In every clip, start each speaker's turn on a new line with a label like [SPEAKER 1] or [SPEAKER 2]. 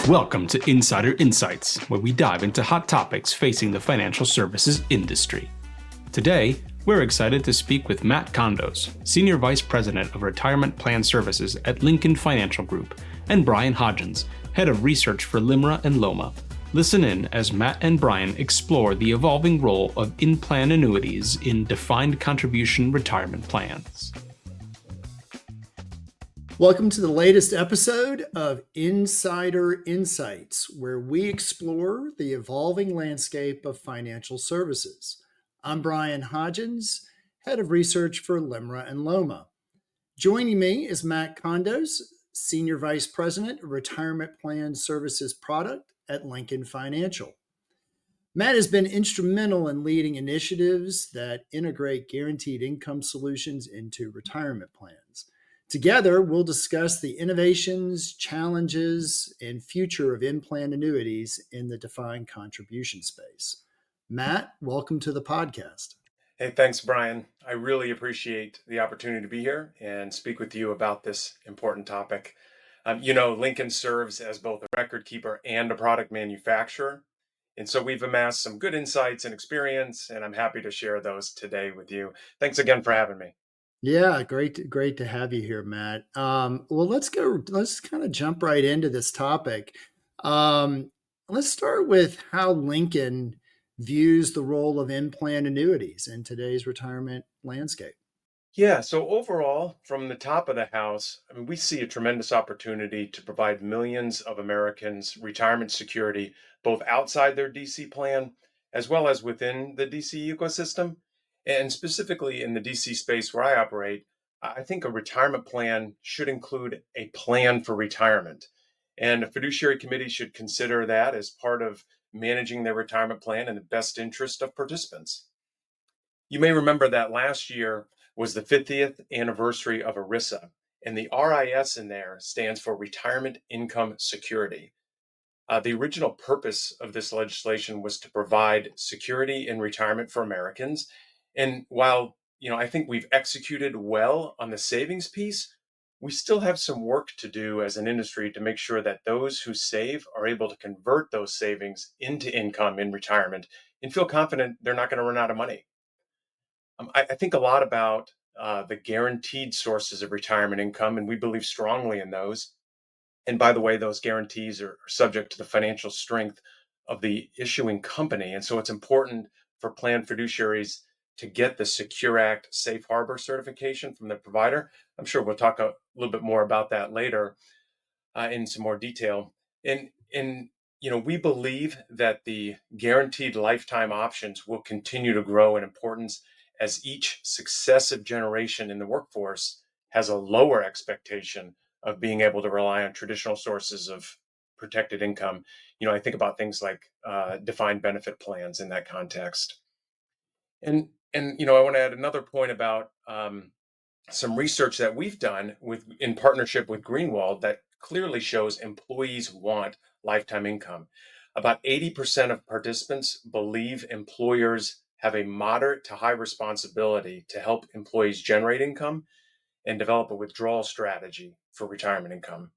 [SPEAKER 1] Welcome to Insider Insights, where we dive into hot topics facing the financial services industry. Today, we're excited to speak with Matt Condos, Senior Vice President of Retirement Plan Services at Lincoln Financial Group, and Brian Hodgins, Head of Research for LIMRA and LOMA. Listen in as Matt and Brian explore the evolving role of in-plan annuities in defined contribution retirement plans.
[SPEAKER 2] Welcome to the latest episode of Insider Insights, where we explore the evolving landscape of financial services. I'm Brian Hodgins, Head of Research for LIMRA and LOMA. Joining me is Matt Condos, Senior Vice President of Retirement Plan Services Product at Lincoln Financial. Matt has been instrumental in leading initiatives that integrate guaranteed income solutions into retirement plans. Together, we'll discuss the innovations, challenges, and future of in-plan annuities in the defined contribution space. Matt, welcome to the podcast.
[SPEAKER 3] Hey, thanks, Brian. I really appreciate the opportunity to be here and speak with you about this important topic. Lincoln serves as both a record keeper and a product manufacturer. And so we've amassed some good insights and experience, and I'm happy to share those today with you. Thanks again for having me.
[SPEAKER 2] Yeah, great to have you here, Matt. Let's kind of jump right into this topic. Let's start with how Lincoln views the role of in-plan annuities in today's retirement landscape.
[SPEAKER 3] Yeah, so overall, from the top of the house, we see a tremendous opportunity to provide millions of Americans retirement security, both outside their DC plan, as well as within the DC ecosystem. And specifically in the DC space where I operate, I think a retirement plan should include a plan for retirement. And a fiduciary committee should consider that as part of managing their retirement plan in the best interest of participants. You may remember that last year was the 50th anniversary of ERISA, and the RIS in there stands for Retirement Income Security. The original purpose of this legislation was to provide security in retirement for Americans. And while, I think we've executed well on the savings piece, we still have some work to do as an industry to make sure that those who save are able to convert those savings into income in retirement and feel confident they're not going to run out of money. I think a lot about the guaranteed sources of retirement income, and we believe strongly in those. And by the way, those guarantees are subject to the financial strength of the issuing company. And so it's important for plan fiduciaries to get the Secure Act Safe Harbor certification from the provider. I'm sure we'll talk a little bit more about that later in some more detail. And we believe that the guaranteed lifetime options will continue to grow in importance as each successive generation in the workforce has a lower expectation of being able to rely on traditional sources of protected income. I think about things like defined benefit plans in that context. And I want to add another point about some research that we've done in partnership with Greenwald that clearly shows employees want lifetime income. About 80% of participants believe employers have a moderate to high responsibility to help employees generate income and develop a withdrawal strategy for retirement income.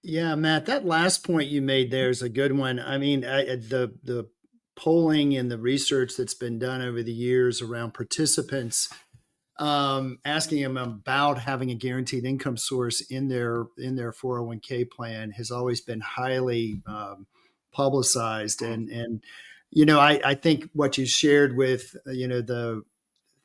[SPEAKER 2] Yeah, Matt, that last point you made there is a good one. I mean, the polling and the research that's been done over the years around participants, asking them about having a guaranteed income source in their 401k plan has always been highly publicized. And I think what you shared with, the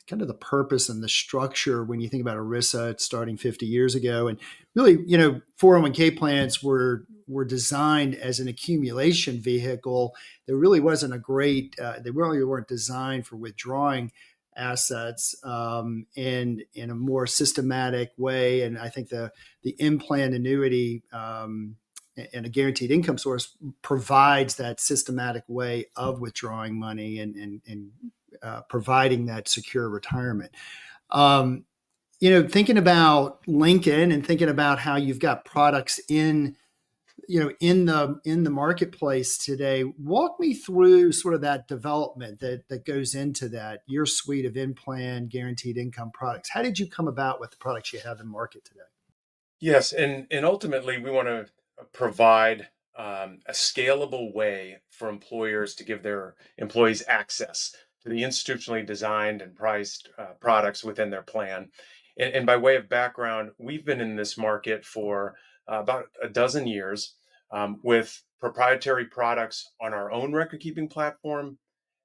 [SPEAKER 2] kind of the purpose and the structure when you think about ERISA, it's starting 50 years ago. And really, 401k plans were designed as an accumulation vehicle. There really wasn't they really weren't designed for withdrawing assets in a more systematic way. And I think the in-plan annuity and a guaranteed income source provides that systematic way of withdrawing money and providing that secure retirement. Thinking about Lincoln and thinking about how you've got products in in the marketplace today. Walk me through sort of that development that goes into that, your suite of in-plan guaranteed income products. How did you come about with the products you have in market today?
[SPEAKER 3] Yes, and ultimately we want to provide a scalable way for employers to give their employees access to the institutionally designed and priced products within their plan. And by way of background, we've been in this market for about a dozen years with proprietary products on our own record keeping platform,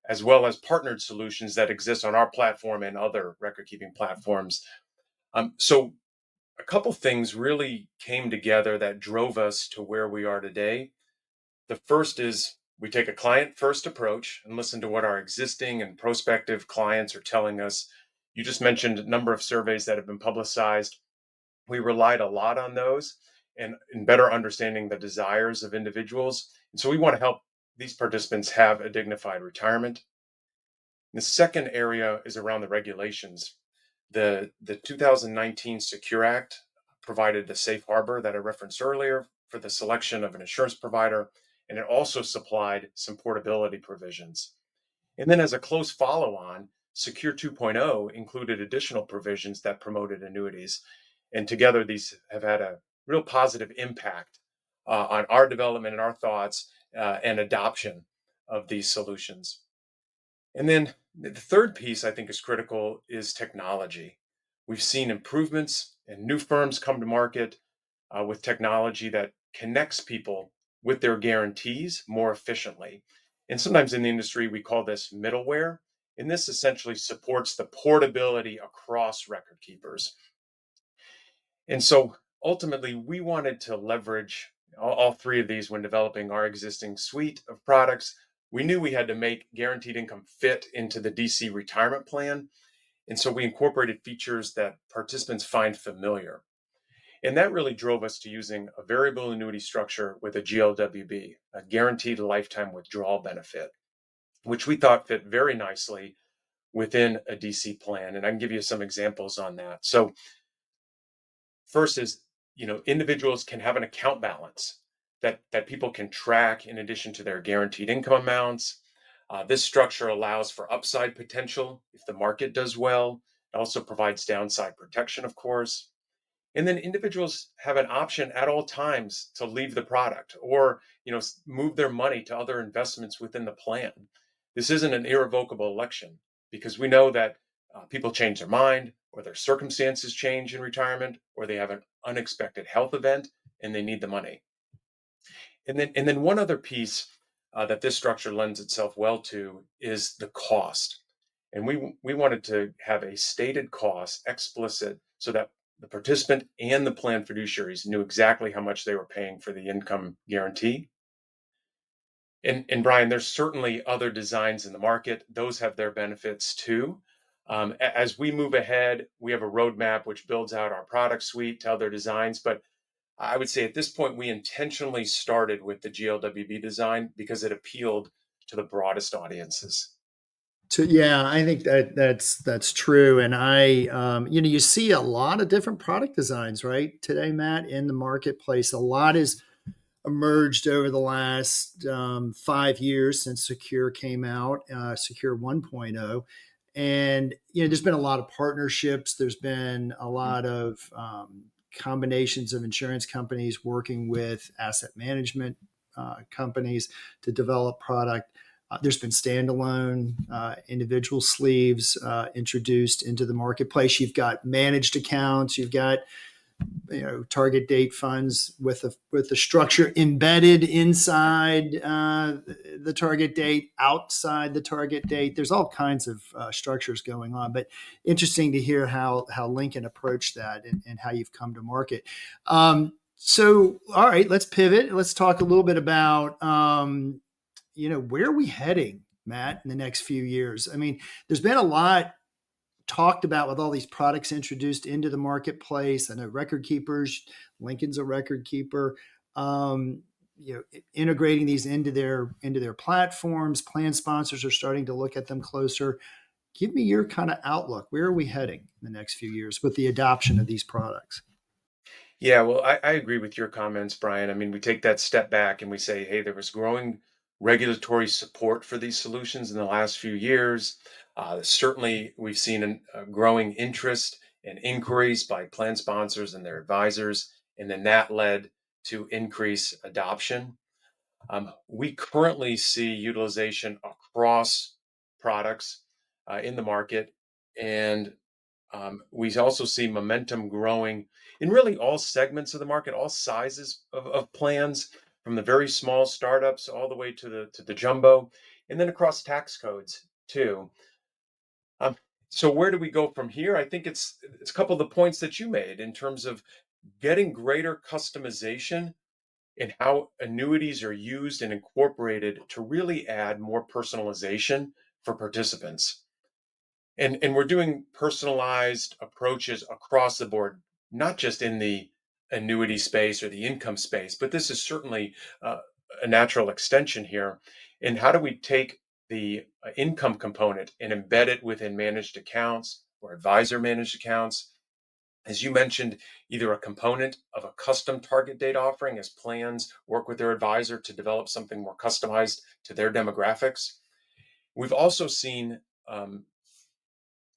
[SPEAKER 3] as well as partnered solutions that exist on our platform and other record keeping platforms. So a couple things really came together that drove us to where we are today. The first is we take a client first approach and listen to what our existing and prospective clients are telling us. You just mentioned a number of surveys that have been publicized. We relied a lot on those and in better understanding the desires of individuals. And so we want to help these participants have a dignified retirement. The second area is around the regulations. The 2019 Secure Act provided the safe harbor that I referenced earlier for the selection of an insurance provider, and it also supplied some portability provisions. And then, as a close follow on, Secure 2.0 included additional provisions that promoted annuities. And together, these have had a real positive impact on our development and our thoughts and adoption of these solutions. And then the third piece I think is critical is technology. We've seen improvements and new firms come to market with technology that connects people with their guarantees more efficiently. And sometimes in the industry, we call this middleware. And this essentially supports the portability across record keepers. And so ultimately, we wanted to leverage all three of these when developing our existing suite of products. We knew we had to make guaranteed income fit into the DC retirement plan. And so we incorporated features that participants find familiar. And that really drove us to using a variable annuity structure with a GLWB, a guaranteed lifetime withdrawal benefit, which we thought fit very nicely within a DC plan. And I can give you some examples on that. So first is, individuals can have an account balance that people can track in addition to their guaranteed income amounts. This structure allows for upside potential if the market does well. It also provides downside protection, of course. And then individuals have an option at all times to leave the product or, move their money to other investments within the plan. This isn't an irrevocable election because we know that people change their mind or their circumstances change in retirement or they have an unexpected health event and they need the money. And then one other piece that this structure lends itself well to is the cost. And we wanted to have a stated cost explicit so that the participant and the plan fiduciaries knew exactly how much they were paying for the income guarantee. And Brian, there's certainly other designs in the market. Those have their benefits too. As we move ahead, we have a roadmap which builds out our product suite to other designs. But I would say at this point, we intentionally started with the GLWB design because it appealed to the broadest audiences.
[SPEAKER 2] Yeah, I think that's true, and you see a lot of different product designs right today, Matt, in the marketplace. A lot has emerged over the last 5 years since Secure came out, Secure 1.0, and there's been a lot of partnerships. There's been a lot of combinations of insurance companies working with asset management companies to develop product. There's been standalone individual sleeves introduced into the marketplace. You've got managed accounts. You've got target date funds with the structure embedded inside the target date, outside the target date. There's all kinds of structures going on. But interesting to hear how Lincoln approached that and how you've come to market. So, all right, let's pivot. Let's talk a little bit about where are we heading, Matt, in the next few years? I mean, there's been a lot talked about with all these products introduced into the marketplace. I know record keepers, Lincoln's a record keeper, integrating these into their platforms. Plan sponsors are starting to look at them closer. Give me your kind of outlook. Where are we heading in the next few years with the adoption of these products?
[SPEAKER 3] Yeah, well, I agree with your comments, Brian. I mean, we take that step back and we say, hey, there was growing regulatory support for these solutions in the last few years. Certainly, we've seen a growing interest and inquiries by plan sponsors and their advisors, and then that led to increased adoption. We currently see utilization across products in the market, and we also see momentum growing in really all segments of the market, all sizes of plans, from the very small startups all the way to the jumbo, and then across tax codes too. Um, so where do we go from here? I think it's a couple of the points that you made in terms of getting greater customization in how annuities are used and incorporated to really add more personalization for participants. And we're doing personalized approaches across the board, not just in the annuity space or the income space, but this is certainly uh, a natural extension here. And how do we take the income component and embed it within managed accounts or advisor managed accounts? As you mentioned, either a component of a custom target date offering as plans work with their advisor to develop something more customized to their demographics. We've also seen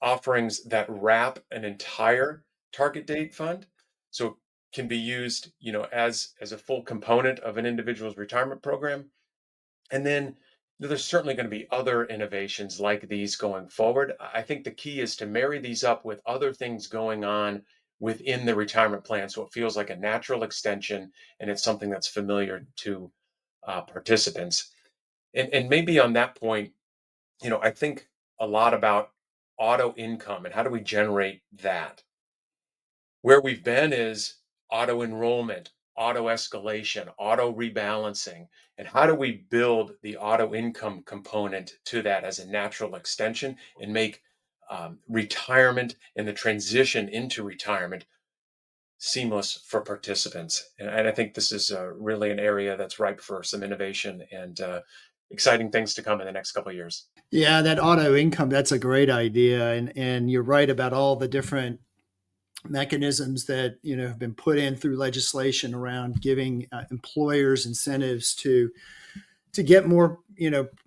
[SPEAKER 3] offerings that wrap an entire target date fund, so it can be used, as a full component of an individual's retirement program. And then there's certainly going to be other innovations like these going forward. I think the key is to marry these up with other things going on within the retirement plan, so it feels like a natural extension and it's something that's familiar to participants. And maybe on that point, I think a lot about auto income and how do we generate that. Where we've been is auto enrollment, auto escalation, auto rebalancing, and how do we build the auto income component to that as a natural extension and make retirement and the transition into retirement seamless for participants. And I think this is really an area that's ripe for some innovation and exciting things to come in the next couple of years.
[SPEAKER 2] Yeah, that auto income, that's a great idea. And you're right about all the different mechanisms that, have been put in through legislation around giving employers incentives to get more,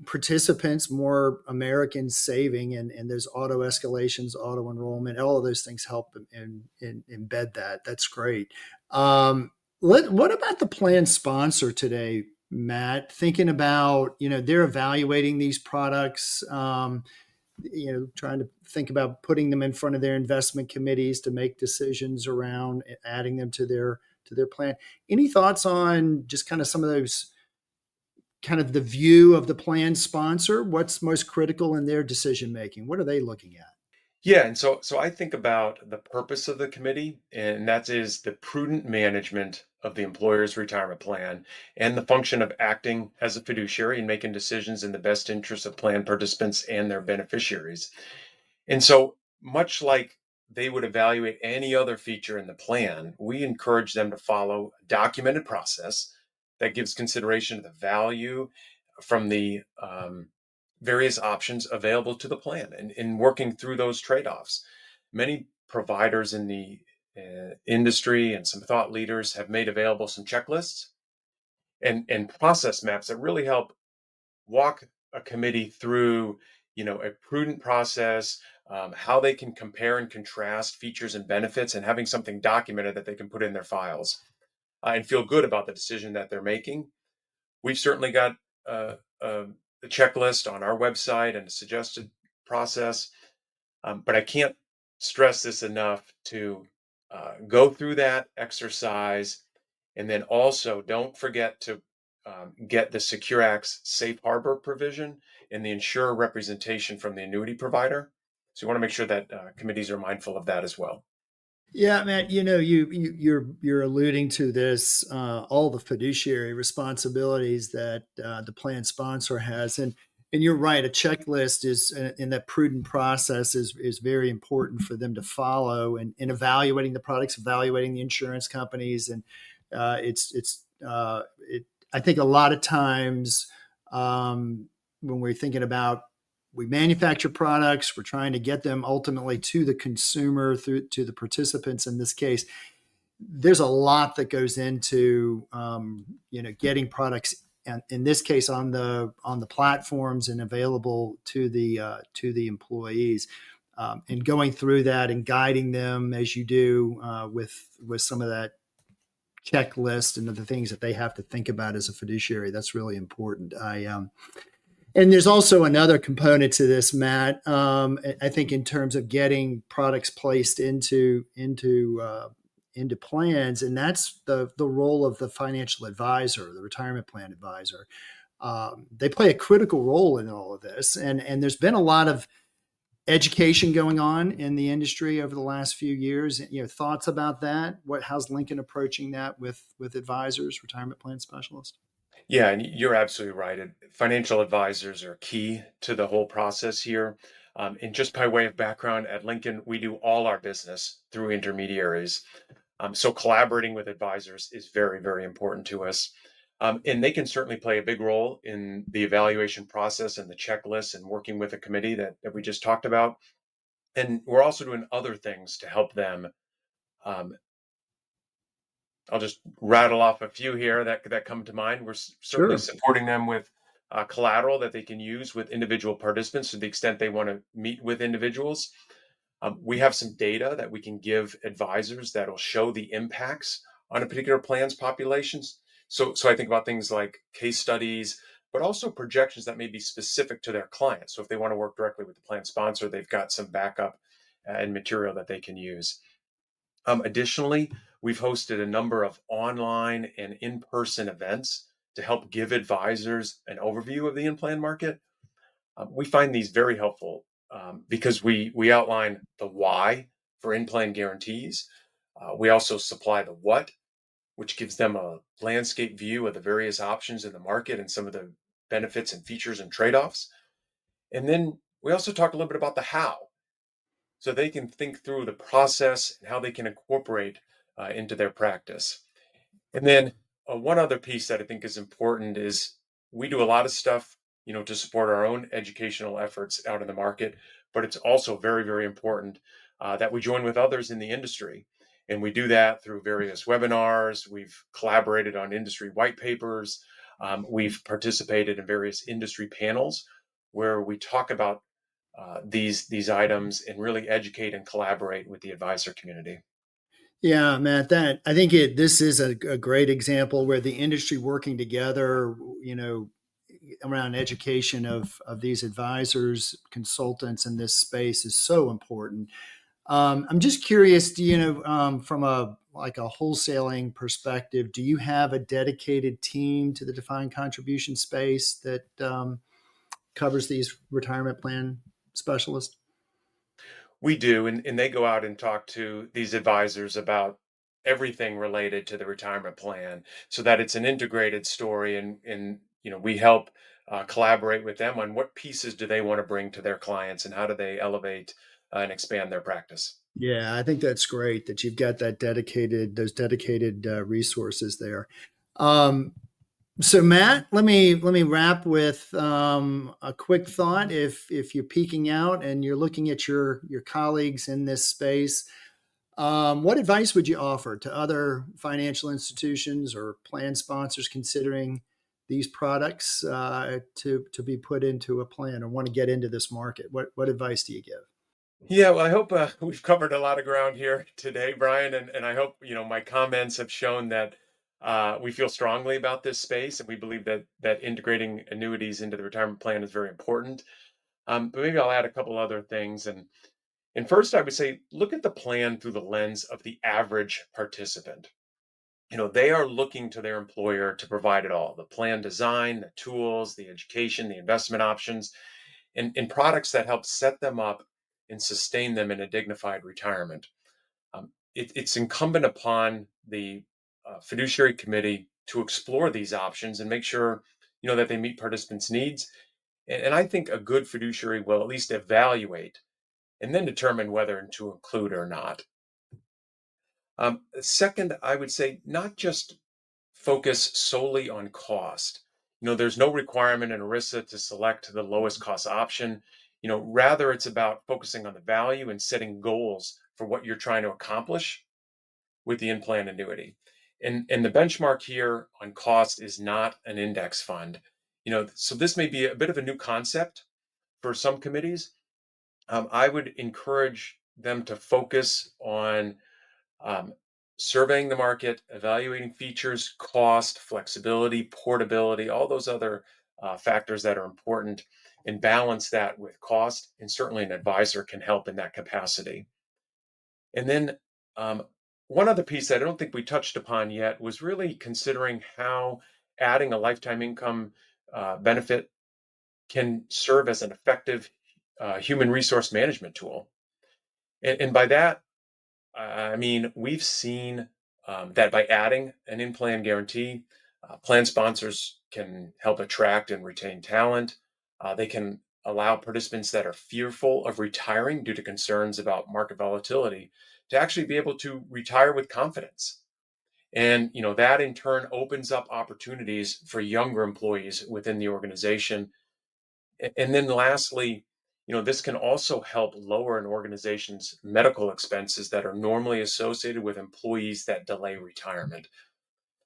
[SPEAKER 2] participants, more Americans saving, and those auto escalations, auto enrollment, all of those things help and embed that. That's great. What about the plan sponsor today, Matt? Thinking about, they're evaluating these products, trying to think about putting them in front of their investment committees to make decisions around adding them to their plan. Any thoughts on just kind of some of those, kind of the view of the plan sponsor? What's most critical in their decision making? What are they looking at?
[SPEAKER 3] Yeah, and so I think about the purpose of the committee, and that is the prudent management of the employer's retirement plan and the function of acting as a fiduciary and making decisions in the best interest of plan participants and their beneficiaries. And so, much like they would evaluate any other feature in the plan, we encourage them to follow a documented process that gives consideration to the value from the various options available to the plan and in working through those trade offs. Many providers in the industry and some thought leaders have made available some checklists and process maps that really help walk a committee through, a prudent process, how they can compare and contrast features and benefits, and having something documented that they can put in their files and feel good about the decision that they're making. We've certainly got a checklist on our website and a suggested process, but I can't stress this enough to go through that exercise. And then also don't forget to get the Secure Act's safe harbor provision and the insurer representation from the annuity provider. So you want to make sure that committees are mindful of that as well.
[SPEAKER 2] Yeah, Matt, you're alluding to this, all the fiduciary responsibilities that the plan sponsor has, and you're right. A checklist is in that prudent process is very important for them to follow, and in evaluating the products, evaluating the insurance companies, and it. I think a lot of times when we're thinking about, we manufacture products, we're trying to get them ultimately to the consumer, through to the participants in this case. there's a lot that goes into getting products, and in this case on the platforms and available to the employees, and going through that and guiding them as you do with some of that checklist and the things that they have to think about as a fiduciary. That's really important. And there's also another component to this, Matt. I think in terms of getting products placed into plans, and that's the role of the financial advisor, the retirement plan advisor. They play a critical role in all of this, and there's been a lot of education going on in the industry over the last few years. Thoughts about that? How's Lincoln approaching that with advisors, retirement plan specialists?
[SPEAKER 3] Yeah, and you're absolutely right. Financial advisors are key to the whole process here. And just by way of background, at Lincoln, we do all our business through intermediaries. So collaborating with advisors is very, very important to us. And they can certainly play a big role in the evaluation process and the checklist and working with a committee that we just talked about. And we're also doing other things to help them. Um, I'll just rattle off a few here that come to mind. We're certainly
[SPEAKER 2] Sure.
[SPEAKER 3] supporting them with collateral that they can use with individual participants to the extent they want to meet with individuals. We have some data that we can give advisors that'll show the impacts on a particular plan's populations. So I think about things like case studies, but also projections that may be specific to their clients. So if they want to work directly with the plan sponsor, they've got some backup and material that they can use. Additionally, we've hosted a number of online and in-person events to help give advisors an overview of the in-plan market. We find these very helpful because we outline the why for in-plan guarantees. We also supply the what, which gives them a landscape view of the various options in the market and some of the benefits and features and trade-offs. And then we also talk a little bit about the how, so they can think through the process and how they can incorporate into their practice. And then one other piece that I think is important is we do a lot of stuff, to support our own educational efforts out in the market, but it's also very, very important that we join with others in the industry. And we do that through various webinars. We've collaborated on industry white papers. We've participated in various industry panels where we talk about these items and really educate and collaborate with the advisor community.
[SPEAKER 2] Yeah, Matt, that I think this is a great example where the industry working together, around education of these advisors, consultants in this space is so important. I'm just curious, from a wholesaling perspective, do you have a dedicated team to the defined contribution space that covers these retirement plan specialists?
[SPEAKER 3] We do, and they go out and talk to these advisors about everything related to the retirement plan so that it's an integrated story. And we help collaborate with them on what pieces do they want to bring to their clients and how do they elevate and expand their practice.
[SPEAKER 2] Yeah, I think that's great that you've got those dedicated resources there. Um, so Matt, let me wrap with a quick thought. If you're peeking out and you're looking at your colleagues in this space, what advice would you offer to other financial institutions or plan sponsors considering these products to be put into a plan or want to get into this market? What advice do you give?
[SPEAKER 3] Yeah, well, I hope we've covered a lot of ground here today, Brian, and I hope my comments have shown that we feel strongly about this space, and we believe that integrating annuities into the retirement plan is very important. But maybe I'll add a couple other things, and first, I would say look at the plan through the lens of the average participant. They are looking to their employer to provide it all: the plan design, the tools, the education, the investment options, and products that help set them up and sustain them in a dignified retirement. It's incumbent upon the fiduciary committee to explore these options and make sure that they meet participants' needs. And I think a good fiduciary will at least evaluate and then determine whether to include or not. Second, I would say not just focus solely on cost. There's no requirement in ERISA to select the lowest cost option. Rather it's about focusing on the value and setting goals for what you're trying to accomplish with the in-plan annuity. And the benchmark here on cost is not an index fund. So this may be a bit of a new concept for some committees. I would encourage them to focus on surveying the market, evaluating features, cost, flexibility, portability, all those other factors that are important, and balance that with cost. And certainly an advisor can help in that capacity. And then one other piece that I don't think we touched upon yet was really considering how adding a lifetime income benefit can serve as an effective human resource management tool. And by that, I mean, we've seen that by adding an in-plan guarantee, plan sponsors can help attract and retain talent. They can allow participants that are fearful of retiring due to concerns about market volatility to actually be able to retire with confidence. And that in turn opens up opportunities for younger employees within the organization. And then lastly, this can also help lower an organization's medical expenses that are normally associated with employees that delay retirement.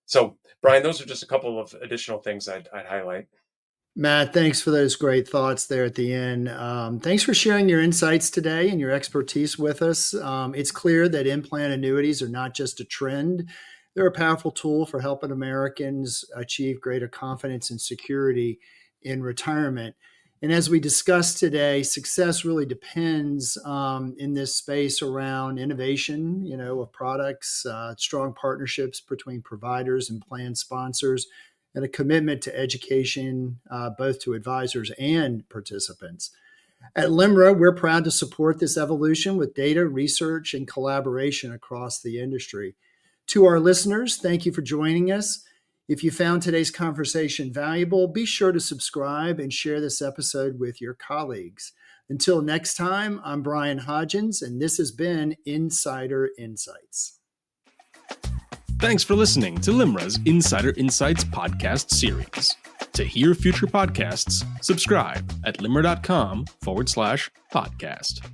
[SPEAKER 3] So, Brian, those are just a couple of additional things I'd highlight.
[SPEAKER 2] Matt, thanks for those great thoughts there at the end. Thanks for sharing your insights today and your expertise with us. It's clear that in-plan annuities are not just a trend. They're a powerful tool for helping Americans achieve greater confidence and security in retirement. And as we discussed today, success really depends in this space around innovation, of products, strong partnerships between providers and plan sponsors, and a commitment to education, both to advisors and participants. At LIMRA, we're proud to support this evolution with data, research, and collaboration across the industry. To our listeners, thank you for joining us. If you found today's conversation valuable, be sure to subscribe and share this episode with your colleagues. Until next time, I'm Brian Hodgins, and this has been Insider Insights.
[SPEAKER 1] Thanks for listening to LIMRA's Insider Insights podcast series. To hear future podcasts, subscribe at limra.com/podcast.